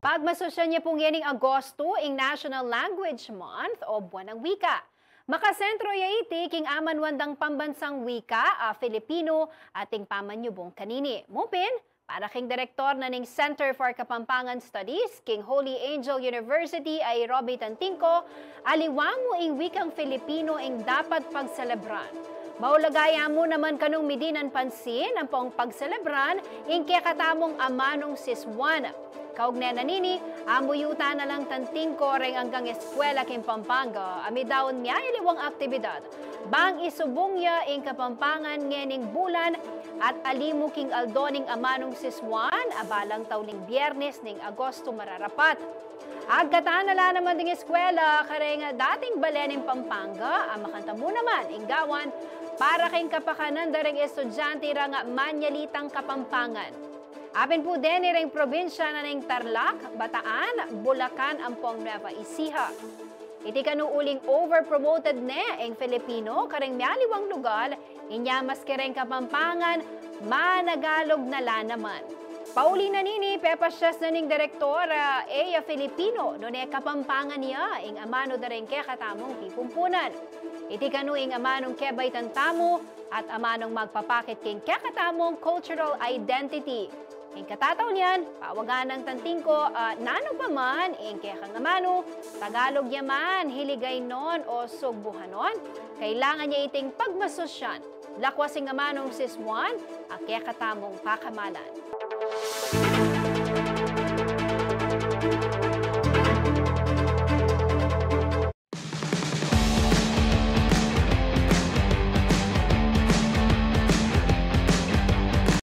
Pagmasosyan niya pong yaning Agosto ing National Language Month o Buwan ng Wika. Makasentro ya iti king aman wandang pambansang wika Filipino ating pamanyubong kanini. Mupin, para king direktor na ning Center for Kapampangan Studies, King Holy Angel University ay Robbie Tantingco, aliwang mo ing wikang Filipino ing dapat pagselebran. Maulagaya mo naman kanong midinan pansin ang pong pagselebran ing kakatamong amanong siswan. Kaugnay na nini, amuyuta na lang Tantingco ring hanggang eskwela king Pampanga, amidaon niya iliwang aktibidad. Bang isubong niya ing Kapampangan ngening bulan at alimu king aldoning amanong siswan, abalang tauning Biyernes ning Agosto mararapat. Agkatan nala naman ding eskwela, kareng dating balening Pampanga, makanta mo naman inggawan, para king kapakanan daring estudyante rang manyalitang Kapampangan. Apin po din ring probinsya na ning Tarlac, Bataan, Bulacan, ampong Nueva Ecija. Iti kanuuling overpromoted ne ang Filipino, kareng mialiwang lugar, inya maskereng Kapampangan, managalog na la naman. Pauli na nini, pepasyas na ning direktor Eya Filipino, no ne Kapampangan niya, ing amano da rin katamong pipumpunan. Iti kanuing amanong kebay tantamo, at amanong magpapakit king kakatamong cultural identity. Ing katataw niyan, pawagan ng Tantingco, nano pa man, ing kekang amano, Tagalog yaman, hiligay non o sugbuhanon, kailangan niya iting pagmasosyan, lakwasing amanong siswan, at kekatamong pakamalan.